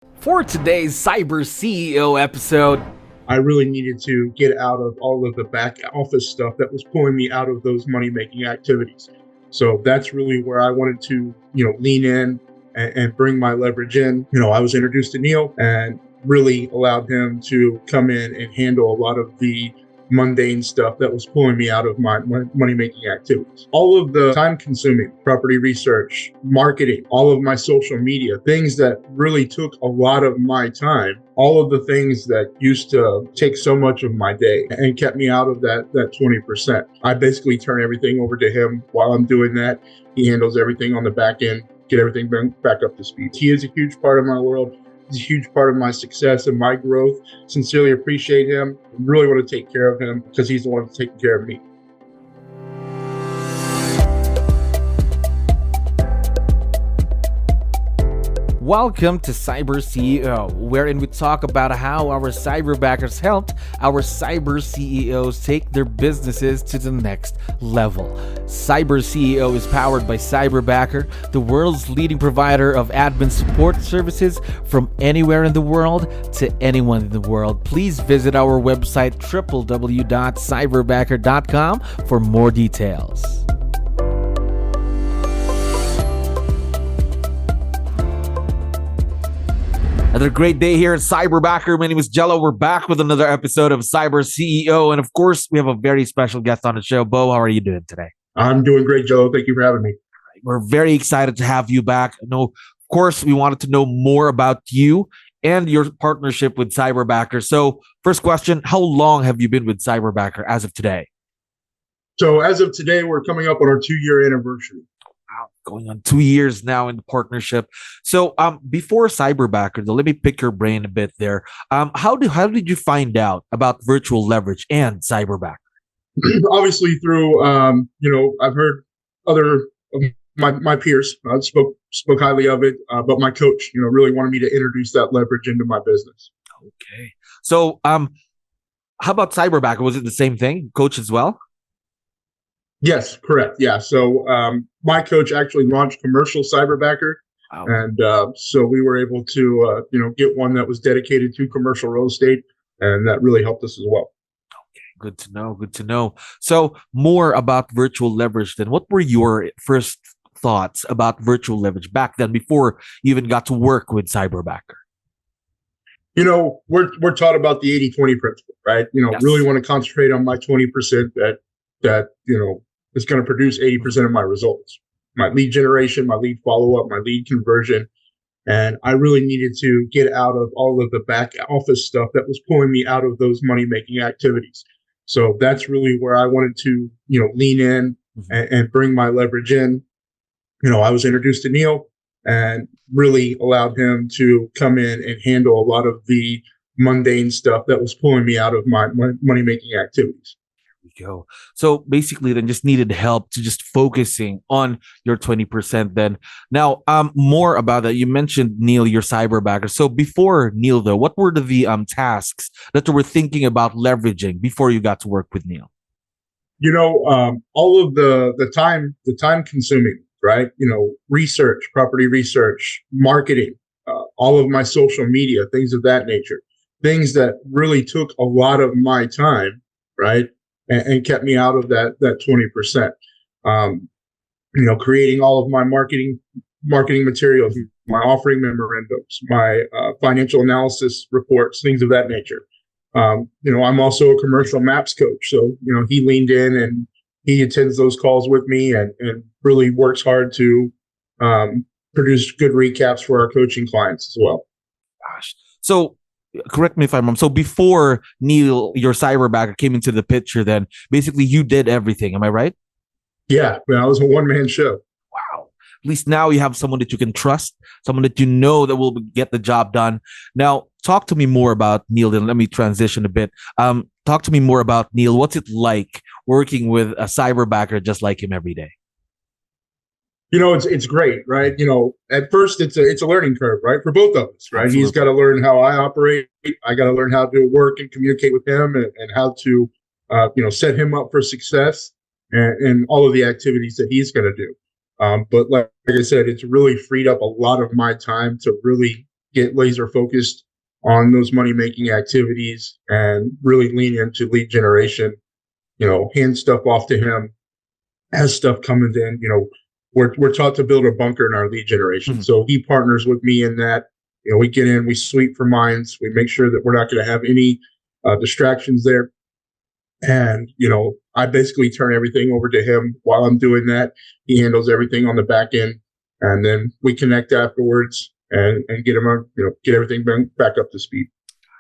For today's Cyber CEO episode, I really needed to get out of all of the back office stuff that was pulling me out of those money making activities. So that's really where I wanted to, lean in and bring my leverage in. I was introduced to Neil and really allowed him to come in and handle a lot of the mundane stuff that was pulling me out of my money making activities. All of the time consuming property research, marketing, all of my social media, things that really took a lot of my time, all of the things that used to take so much of my day and kept me out of that 20%. I basically turn everything over to him while I'm doing that. He handles everything on the back end, get everything back up to speed. He is a huge part of my world. He's a huge part of my success and my growth. Sincerely appreciate him. Really want to take care of him because he's the one that's taking care of me. welcome to Cyber CEO, wherein we talk about how our cyberbackers helped our cyber CEOs take their businesses to the next level. Cyber CEO is powered by Cyberbacker, the world's leading provider of admin support services from anywhere in the world to anyone in the world. Please visit our website www.cyberbacker.com for more details. Another great day here at Cyberbacker. My name is 𝗙𝗲𝗋𝗶𝗹. We're back with another episode of Cyber CEO. And of course, we have a very special guest on the show. Bo, how are you doing today? I'm doing great, Joe. Thank you for having me. We're very excited to have you back. Of course, we wanted to know more about you and your partnership with Cyberbacker. So first question, how long have you been with Cyberbacker as of today? So as of today, we're coming up on our 2-year anniversary. Wow, going on 2 years now in the partnership. So before Cyberbacker, though, let me pick your brain a bit there. How did you find out about virtual leverage and Cyberbacker? Obviously through, I've heard other of my peers spoke highly of it, but my coach, really wanted me to introduce that leverage into my business. Okay. So how about Cyberbacker? Was it the same thing, coach as well? Yes, correct. Yeah. So my coach actually launched commercial Cyberbacker. Wow. And so we were able to, get one that was dedicated to commercial real estate. And that really helped us as well. Okay, good to know. Good to know. So more about virtual leverage then. What were your first thoughts about virtual leverage back then before you even got to work with Cyberbacker? We're taught about the 80-20 principle, right? Yes. Really want to concentrate on my 20% that is going to produce 80% of my results, my lead generation, my lead follow-up, my lead conversion. And I really needed to get out of all of the back office stuff that was pulling me out of those money-making activities. So that's really where I wanted to, lean in and bring my leverage in. I was introduced to Neil and really allowed him to come in and handle a lot of the mundane stuff that was pulling me out of my money-making activities. Go. So basically then just needed help to just focusing on your 20% then. Now, more about that. You mentioned Neil, your Cyberbacker. So before Neil though, what were the tasks that you were thinking about leveraging before you got to work with Neil? All of the time consuming, right? Research, property research, marketing, all of my social media, things of that nature, things that really took a lot of my time, right? And kept me out of that 20%. Creating all of my marketing materials, my offering memorandums, my financial analysis reports, things of that nature. I'm also a commercial maps coach. So, he leaned in and he attends those calls with me and really works hard to produce good recaps for our coaching clients as well. Gosh. So correct me if I'm wrong. So before Neil, your Cyberbacker came into the picture, then basically you did everything. Am I right? Yeah, it was a one-man show. Wow. At least now you have someone that you can trust, someone that you know that will get the job done. Now, talk to me more about Neil. Then let me transition a bit. Talk to me more about Neil. What's it like working with a Cyberbacker just like him every day? It's great, right? At first it's a learning curve, right? For both of us, right? Absolutely. He's got to learn how I operate. I got to learn how to work and communicate with him and how to, set him up for success and all of the activities that he's going to do. But like I said, it's really freed up a lot of my time to really get laser focused on those money making activities and really lean into lead generation. Hand stuff off to him as stuff comes in. We're taught to build a bunker in our lead generation, Mhm. so he partners with me in that. We get in, we sweep for minds, we make sure that we're not going to have any distractions there. And, I basically turn everything over to him while I'm doing that. He handles everything on the back end. And then we connect afterwards and get him, get everything back up to speed.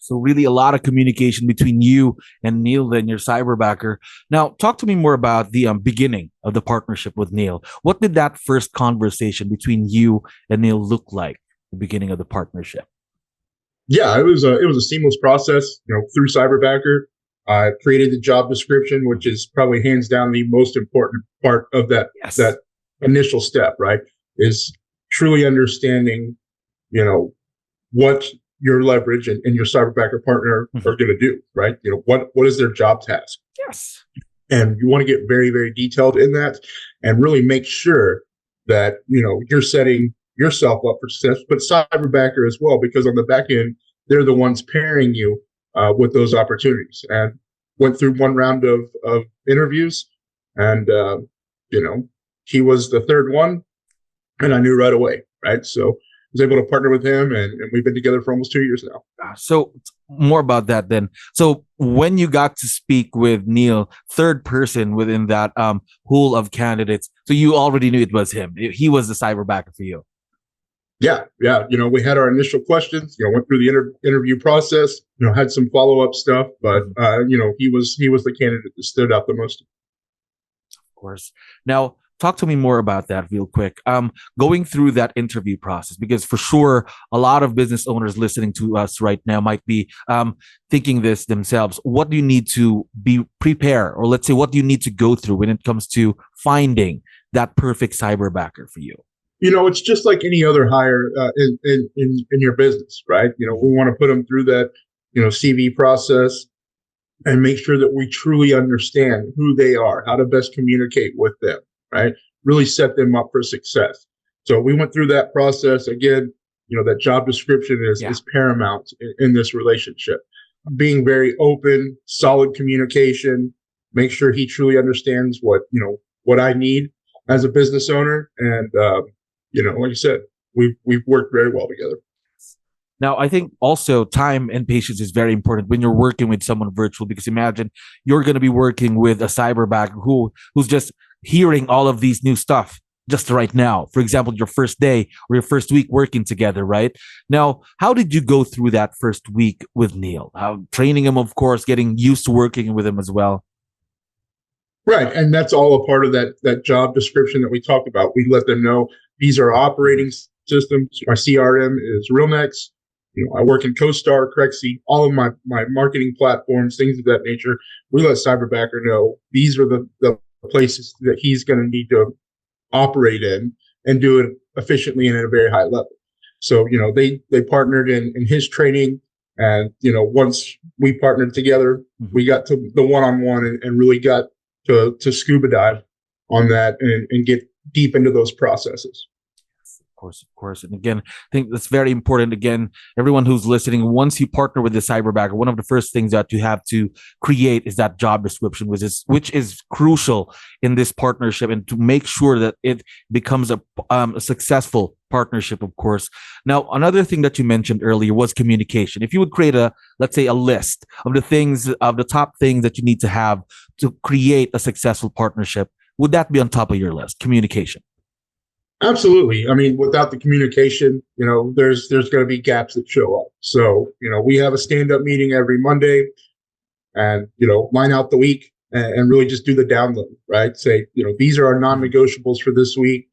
So really a lot of communication between you and Neil, then your cyberbacker. Now, talk to me more about the beginning of the partnership with Neil. What did that first conversation between you and Neil look like, the beginning of the partnership? Yeah, it was a seamless process, through Cyberbacker. I created the job description, which is probably hands down the most important part of that Yes. that initial step, right? Is truly understanding, what your leverage and your Cyberbacker partner are going to do, right? What is their job task? Yes. And you want to get very, very detailed in that and really make sure that, you're setting yourself up for success, but Cyberbacker as well, because on the back end, they're the ones pairing you with those opportunities. And went through one round of interviews, and he was the third one, and I knew right away, right? So I was able to partner with him, and we've been together for almost 2 years now. So more about that then. So when you got to speak with Neil, third person within that pool of candidates, so you already knew it was him. He was the cyberbacker for you. Yeah. We had our initial questions. Went through the interview process. Had some follow-up stuff, but he was the candidate that stood out the most. Of course. Now, talk to me more about that real quick. Going through that interview process, because for sure, a lot of business owners listening to us right now might be thinking this themselves. What do you need to be prepared, or let's say, what do you need to go through when it comes to finding that perfect cyberbacker for you? It's just like any other hire in your business, right? We want to put them through that, CV process and make sure that we truly understand who they are, how to best communicate with them, right? Really set them up for success. So we went through that process. Again, that job description is paramount in this relationship. Being very open, solid communication, make sure he truly understands what I need as a business owner. And, like I said, we've worked very well together. Now, I think also time and patience is very important when you're working with someone virtual, because imagine you're going to be working with a cyberbacker who's just hearing all of these new stuff just right now. For example, your first day or your first week working together, right? Now, how did you go through that first week with Neil? Training him, of course, getting used to working with him as well. Right. And that's all a part of that job description that we talked about. We let them know these are operating systems. My CRM is 𝗙𝗻𝗋𝐺. I work in CoStar, 𝗙𝗻𝗋𝐺, all of my marketing platforms, things of that nature. We let Cyberbacker know these are the places that he's going to need to operate in and do it efficiently and at a very high level. So, they partnered in his training. And, once we partnered together, we got to the one-on-one and really got to scuba dive on that and get deep into those processes. Of course. And again, I think that's very important. Again, everyone who's listening, once you partner with the cyberbacker, one of the first things that you have to create is that job description, which is crucial in this partnership, and to make sure that it becomes a successful partnership, of course. Now, another thing that you mentioned earlier was communication. If you would create let's say a list of the top things that you need to have to create a successful partnership, would that be on top of your list? Communication. Absolutely. I mean, without the communication, there's going to be gaps that show up. So, we have a stand-up meeting every Monday, and, line out the week and really just do the download, right? Say, these are our non-negotiables for this week.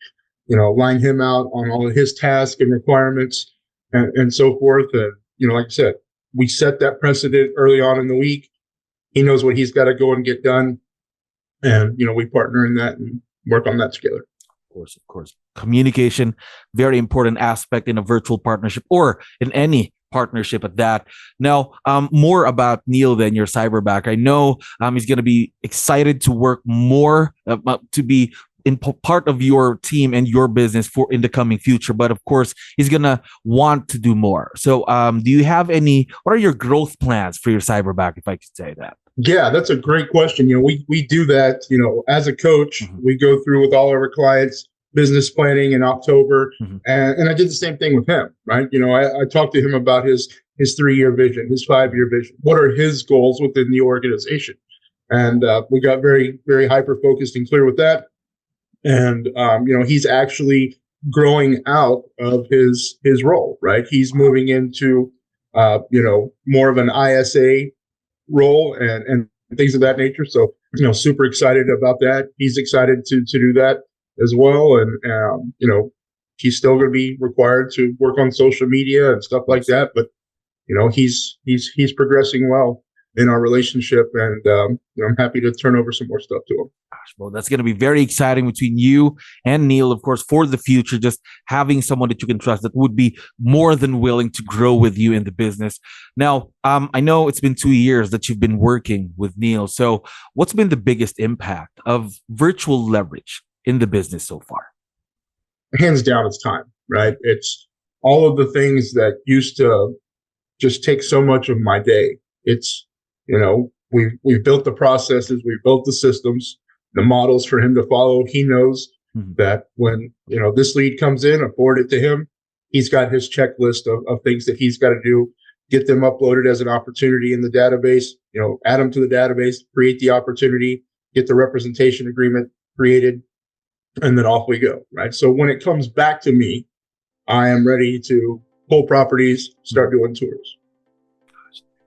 Line him out on all of his tasks and requirements and so forth. And, like I said, we set that precedent early on in the week. He knows what he's got to go and get done. And, we partner in that and work on that together. Of course. Communication, very important aspect in a virtual partnership or in any partnership at that. Now, more about Neil than your cyberbacker. I know he's going to be excited to work more, to be part of your team and your business for in the coming future, but of course he's gonna want to do more. So do you have what are your growth plans for your Cyberbacker, if I could say that? Yeah, that's a great question. We do that, as a coach, we go through with all of our clients business planning in October. And I did the same thing with him, right? I talked to him about his 3-year vision, his 5-year vision. What are his goals within the organization? And we got very, very hyper focused and clear with that. And, he's actually growing out of his role, right? He's moving into, more of an ISA role and things of that nature. So, super excited about that. He's excited to do that as well. And, he's still going to be required to work on social media and stuff like that. But, he's progressing well in our relationship. And, I'm happy to turn over some more stuff to him. Well, that's going to be very exciting between you and Neil, of course, for the future, just having someone that you can trust that would be more than willing to grow with you in the business. Now, I know it's been 2 years that you've been working with Neil. So what's been the biggest impact of virtual leverage in the business so far? Hands down, it's time, right? It's all of the things that used to just take so much of my day. It's, we've built the processes, we've built the systems, the models for him to follow. He knows that when, this lead comes in, I forward it to him. He's got his checklist of things that he's got to do, get them uploaded as an opportunity in the database, add them to the database, create the opportunity, get the representation agreement created, and then off we go, right? So when it comes back to me, I am ready to pull properties, start doing tours.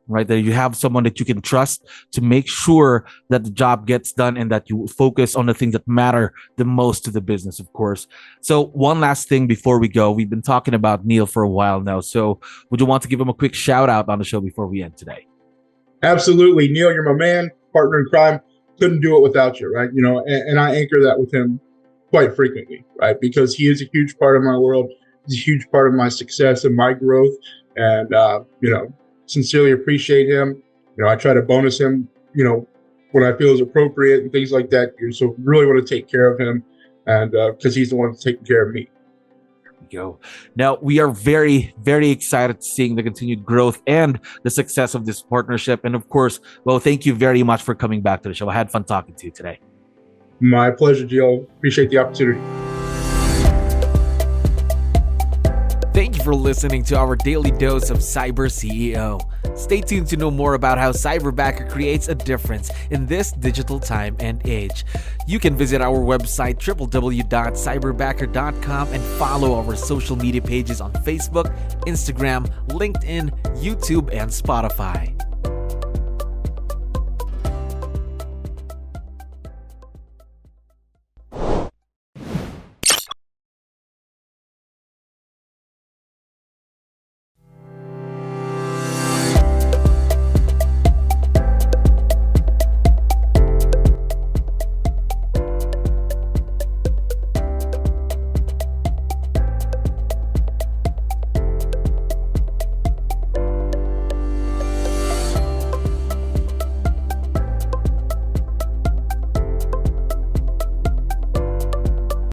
Right there, you have someone that you can trust to make sure that the job gets done and that you focus on the things that matter the most to the business, of course. So one last thing before we go, we've been talking about Neil for a while now. So would you want to give him a quick shout out on the show before we end today? Absolutely. Neil, you're my man, partner in crime. Couldn't do it without you, right? And I anchor that with him quite frequently, right? Because he is a huge part of my world. He's a huge part of my success and my growth. And, sincerely appreciate him. I try to bonus him, when I feel is appropriate and things like that. So really want to take care of him, and because he's the one that's taking care of me. There we go. Now we are very, very excited seeing the continued growth and the success of this partnership. And of course, well, thank you very much for coming back to the show. I had fun talking to you today. My pleasure, Gio. Appreciate the opportunity. Thank you for listening to our daily dose of Cyber CEO. Stay tuned to know more about how Cyberbacker creates a difference in this digital time and age. You can visit our website www.cyberbacker.com and follow our social media pages on Facebook, Instagram, LinkedIn, YouTube, and Spotify.